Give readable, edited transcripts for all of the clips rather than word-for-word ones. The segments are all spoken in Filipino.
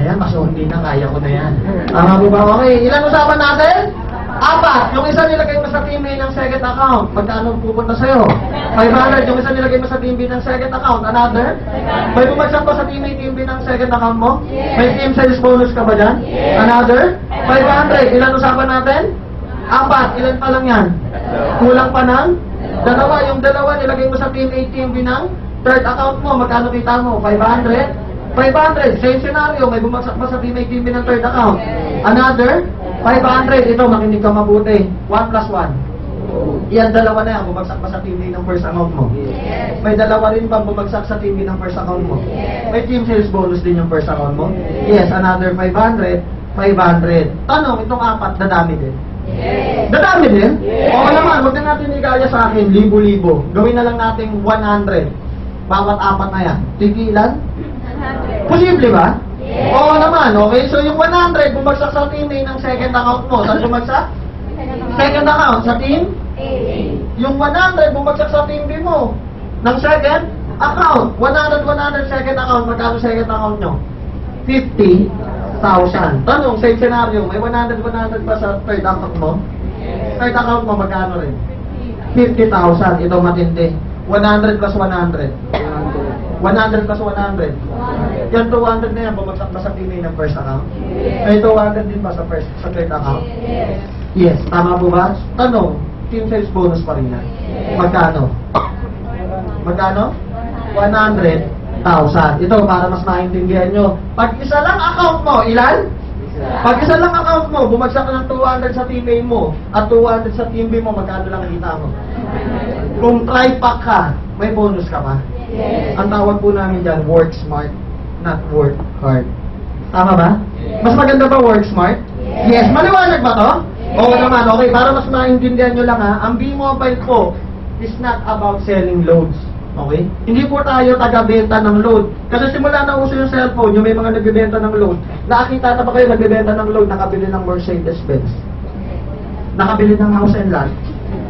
yan, mas hindi na, kaya ko na yan. Tama po ba? Okay, ilan usapan natin? 4. Yung isa nilagay mo sa team A ng second account, magkano pupunta sa'yo? 500. Yung isa nilagay mo sa team B ng second account, another? May bumagsak pa sa team A, team B ng second account mo? May team sales bonus ka ba dyan? Another? 500. Ilan usapan natin? 4. Ilan pa lang yan? Kulang pa ng? 2. Yung 2 nilagay mo sa team A, team B ng third account mo, magkano kita mo? 500? 500. Same scenario, may bumagsak pa sa team A, team B ng third account. Another? 500. Ito, makinig ka mabuti. 1 plus 1. Yan, 2 na yan. Bumagsak pa sa team A ng first account mo. May 2 rin pang bumagsak sa team B ng first account mo. May team sales bonus din yung first account mo. Yes, another 500. 500. Tanong, itong 4, dadami din. Dadami din? Oo naman, huwag na natin igaya sa akin, libo-libo. Gawin na lang natin 100. Bawat 4 na yan. Tigilan? Posible ba? Oo naman, okay. So yung 100, bumagsak sa team A ng second account mo. Saan bumagsak? Second account, sa team A. Yung 100, bumagsak sa team B mo. Ng second account. 100 second account. Magkano second account nyo? 50,000. Tanong, same scenario, may 100 pa sa third account mo? Third account mo, magkano rin? 50,000. Ito matindi. 100 plus 100. 100 plus 100. Yan 200 na yan, bumagsak ba sa team A ng first account? May 200 din ba sa third account? Yes. Tama po ba? Tanong, team sales bonus pa rin yan. Magkano? Magkano? 100,000. Ito, para mas maintindihan nyo. Pag isa lang account mo, ilan? Pag isa lang account mo, bumagsak ng 200 sa team A mo at 200 sa team B mo, magkano lang kita mo? Kung tri-pack ka, may bonus ka pa? Ang tawag po namin dyan, work smart, not work hard. Tama ba? Mas maganda ba work smart? Yes. Maliwanag ba to? Oo naman, okay. Para mas maintindihan nyo lang ha, ang B-Mobile po is not about selling loads. Okay? Hindi po tayo taga-benta ng load. Kasi simula na uso yung cellphone, yung may mga nagbibenta ng load. Nakakita na ba kayo nagbibenta ng load, nakabili ng Mercedes-Benz? Nakabili ng house and lot?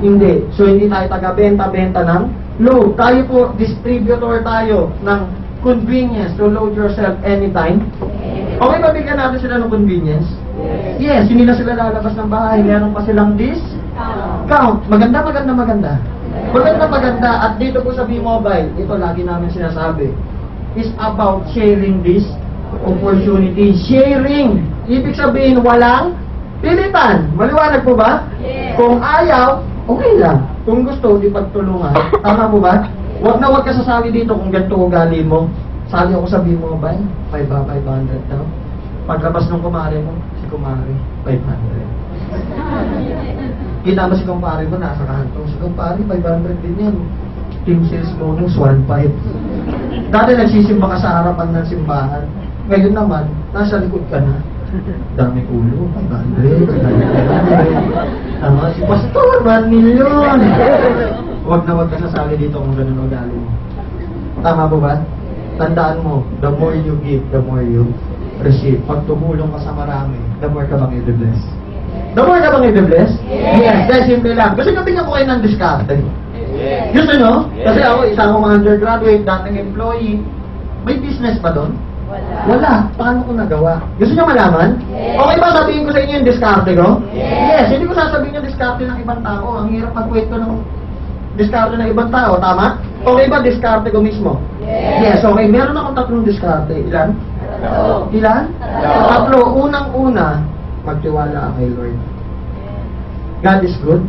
Hindi. So hindi tayo taga-benta ng load. Tayo po, distributor tayo ng convenience to load yourself anytime. Okay ba bigyan natin sila ng convenience? Yes, hindi na sila lalabas ng bahay. Meron pa silang discount. Maganda. At dito po sa B-Mobile, ito lagi namin sinasabi, is about sharing this opportunity. Sharing. Ibig sabihin, walang pilitan. Maliwanag po ba? Kung ayaw, okay lang. Kung gusto, di pagtulungan. Tama po ba? Huwag ka sasali dito kung ganito ugali mo. Sali ako sa B-Mobile, 500 daw. Paglabas ng kumare mo, si kumare, 500. Kita mo si kumpare mo, nasa kanto. Si kumpare, 500 din yan. Team sales bonus, 1.5. Dati nagsisimba ka sa harapan ng simbahan. Ngayon naman, nasa likod ka na. Dami ulo, 500. Tama, si Pastor, 1 million. Huwag ka sasali dito kung ganun ugali mo. Tama po ba? Tandaan mo, the more you give, the more you receive. Pag tumulong ka sa marami, the more ka bang i-bless. The more ka bang i-bless? Yes, dahil simple lang. Kasi nabigyan ko kayo ng diskarte. Gusto nyo? Kasi ako, isa akong undergraduate, dating employee. May business pa doon? Wala. Paano ko nagawa? Gusto nyo malaman? Okay ba sabihin ko sa inyo yung diskarte ko? Yes. Hindi ko sasabihin yung diskarte ng ibang tao. Ang hirap magkwento ng diskarte ng ibang tao. Tama? Okay ba diskarte ko mismo? Yes. Okay. Meron akong 3 diskarte. Ilan? Ilan? 3. Unang-una, magtiwala kay Lord. God is good?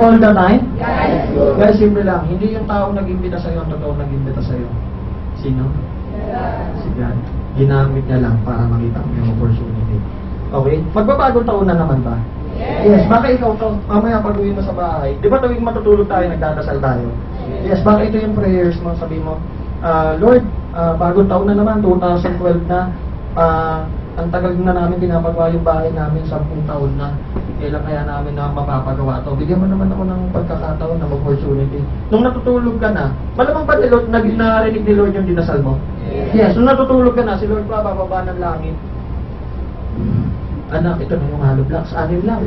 All the time? Guys, simple lang. Hindi yung taong nag-imbita sa'yo ang totoong nag-imbita sa'yo. Sino? Si God. Ginamit niya lang para makita mo yung opportunity. Okay? Magbabagong taon na naman ba? Yes. Baka ikaw to, mamaya pag-uwi mo sa bahay. Di ba tuwing matutulog tayo, nagdadasal tayo? Yes. Baka ito yung prayers mo. Sabi mo, Lord, bagong taon na naman, 2012 na. Ang tagal na namin pinapagawa yung bahay namin, 10 taon na. Kailan kaya namin na mapapagawa ito? Bigyan mo naman ako ng pagkakataon ng opportunity. Nung natutulog ka na, malamang ba narinig ni Lord yung dinasal mo? Yes. Nung natutulog ka na, si Lord pa bababa ng langit. Anak, ito na yung hollow blocks. 6 lang.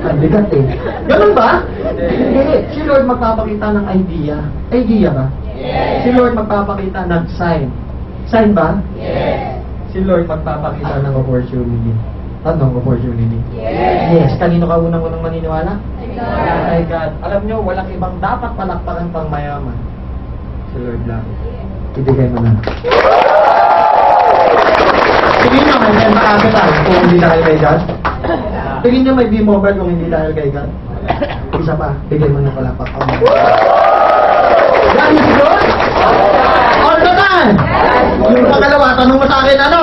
Ang bigat eh. Ganun ba? Hindi. Si Lord magpapakita ng idea. Idea ba? Si Lord magpapakita ng sign. Sign ba? Si Lord magpapakita ng opportunity. Anong opportunity? Yes. Kanino ka unang-unang maniniwala? Kay God. Alam nyo, walang ibang dapat palakpakan pang mayaman. Si Lord lang. Ibigay mo na. Tingin nyo may benta capital kung hindi dahil kay God? Tingin nyo may B-Mobile kung hindi dahil kay God? Isa pa, bigay mo na palakpak pang mayaman. God is good? All the time! Yung pangalawa, tanong mo sa akin, ano?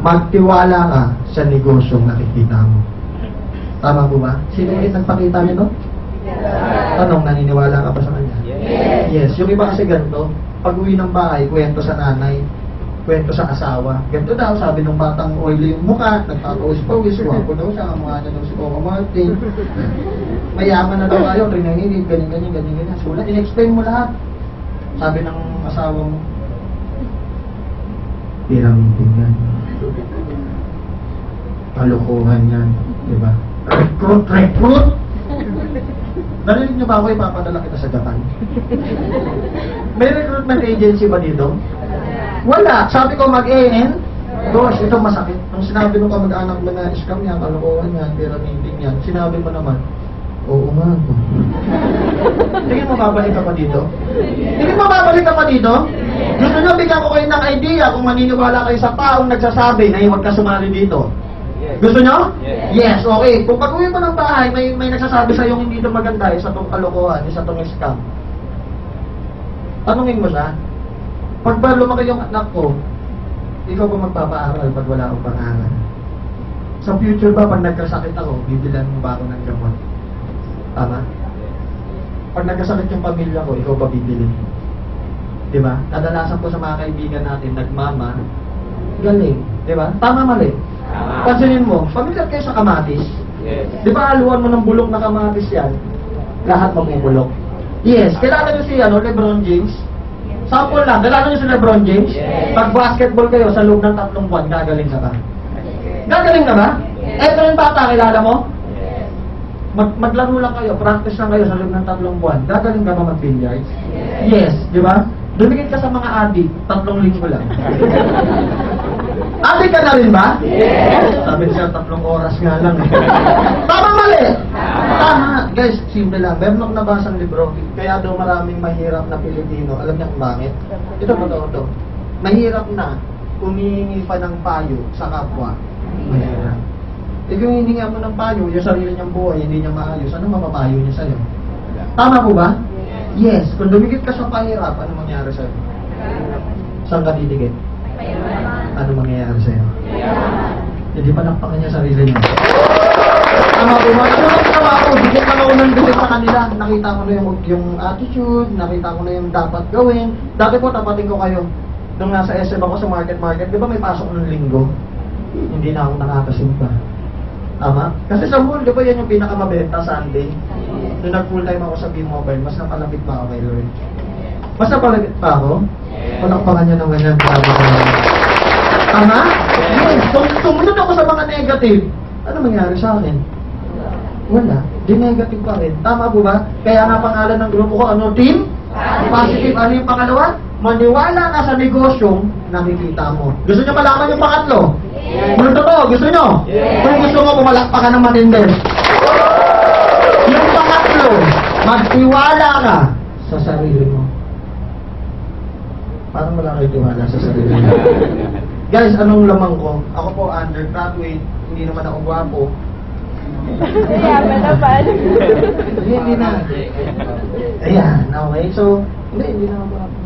Magtiwala ka sa negosyong nakikita mo. Tama po ba? Sino ulit nagpakita nito? Tanong, naniniwala ka ba sa kanya? Yes. Yung iba kasi ganito, pag uwi ng bahay, kwento sa nanay, kwento sa asawa. Ganito daw, sabi ng batang oily yung mukha, nagtatawis-pawis, wapo daw siya, ang mukha niya daw si Coco Martin. Mayaman na daw kayo, rinanginig, ganyan. Sulat, in-explain mo lahat. Sabi ng asawa mo, piramidin yan. Kalokohan yan. Diba? Recruit! Narinig niyo ba ako ipapadala kita sa Japan? May recruitment agency ba dito? Wala. Sabi ko mag-AN. Gosh, ito masakit. Nung sinabi nung kamag-anak mo na scam yan, kalokohan yan, piramidin yan, sinabi mo naman, oo nga. Tingin mo babalik ka pa dito? Tingin mo babalik ka pa dito? Gusto nyo bigyan ko kayo ng idea kung maniniwala kayo sa taong nagsasabi na huwag ka sumali dito. Gusto nyo? Yes, okay. Kung pag-uwi mo ng bahay, may nagsasabi sa yung hindi ito maganda, isa itong kalokohan, isa itong scam. Tanungin mo siya, pag ba lumaki yung anak ko, ikaw ba magpapaaral pag wala akong pangalan? Sa future ba, pag nagkasakit ako, bibilan mo ba ako ng gamot? Tama? Pag nagkasakit yung pamilya ko, ikaw ba bibili? Diba? Kadalasan po sa mga kaibigan natin, nagmama, galing. Diba? Tama, mali. Pansinin mo, familiar kayo sa kamatis? Di ba haluan mo ng bulok na kamatis yan? Lahat mabubulok. Yes. Kilala nyo si Lebron James? Sample lang, kilala nyo si Lebron James? Pag basketball kayo sa loob ng 3 buwan, gagaling ka ba? Gagaling ka ba? Eto yung bata, kilala mo? Maglaro lang kayo, practice lang kayo sa loob ng 3 buwan. Gagaling ka ba mag-billiards? Yes, di ba? Dumikit ka sa mga adik, 3 linggo lang. Adik ka na rin ba? Yes! Sabi siya, 3 oras nga lang. Tama, mali? Tama. Guys, simple lang. Meron akong nabasang libro. Kaya daw maraming mahirap na Pilipino. Alam niya kung bakit? Ito to. Mahirap na humihingi pa ng payo sa kapwa. Mahirap. Eh kung hindi nga mo ng payo, yung sarili niyang buhay, hindi niya maayos, ano mapapayo niya sa'yo? Tama po ba? Yes. Kung dumikit ka sa pahirap, ano mangyari sa'yo? Saan ka didikit? Ano mangyayari sa'yo? Hindi pa nakpakan niya sarili niya. Tama po ba? Ano ang ginawa ko? Dikit na ako ng dikit sa kanila. Nakita ko na yung attitude, nakita ko na yung dapat gawin. Dati po, tapatin ko kayo. Nung nasa SM ako sa market, di ba may pasok ng linggo? Hindi na ako nakakasimpa. Tama? Kasi sa mall, di ba yan yung pinakamabenta Sunday? Nung nag-full time ako sa B-Mobile, mas napalapit pa ako kay Lord. Mas napalapit pa ako? Palakpakan niya ng ganyan. Tama? Yes. Sumunod ako sa mga negative. Ano mangyari sa akin? Wala. Di negative pa rin. Tama po ba? Kaya nga pangalan ng grupo ko, ano? Team? Positive. Ano yung pangalawa? Maniwala ka sa negosyong nakikita mo. Gusto nyo malaman yung pangatlo? Yes. Totoo, gusto nyo? Yes. Kung gusto mo, pumalakpakan ng matindi. Yung pangatlo, magtiwala ka sa sarili mo. Parang wala kayo tiwala sa sarili mo. Guys, anong lamang ko? Ako po, undergraduate, hindi naman ako gwapo. Hindi na. Ayan, okay. So, hindi na ako gwapo.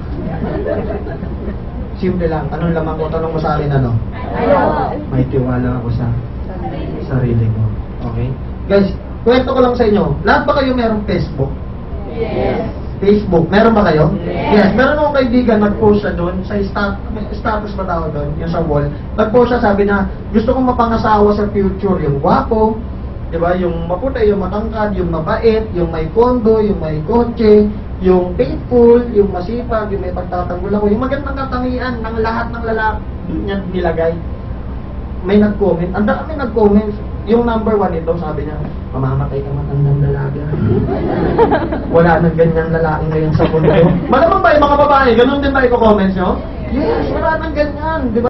Simple lang. Anong lamang ko? Tanong mo sa akin, ano? May tiwala ako sa sarili ko. Okay? Guys, kwento ko lang sa inyo. Lahat ba kayo merong Facebook? Yes. Facebook, meron ba kayo? Yes. Meron akong kaibigan, nag-post siya doon, sa status ba tawag doon, yung sa wall. Nag-post siya, sabi na, gusto kong mapangasawa sa future, yung gwapo, di ba? Yung maputi, yung matangkad, yung mabait, yung may kondo, yung may kotse, yung faithful, yung masipag, yung may pagtatanggol ako, yung magandang katangian ng lahat ng lalaki niya nilagay. May nag-comment, ang dami nag-comment. Yung number 1 ito, sabi niya, mamamatay ka matandang lalaki. Wala nang ganyang lalaki ngayon sa mundo. Malamang ba yung mga babae, ganun din ba i-comments nyo? Yes, wala nang ganyan, di ba?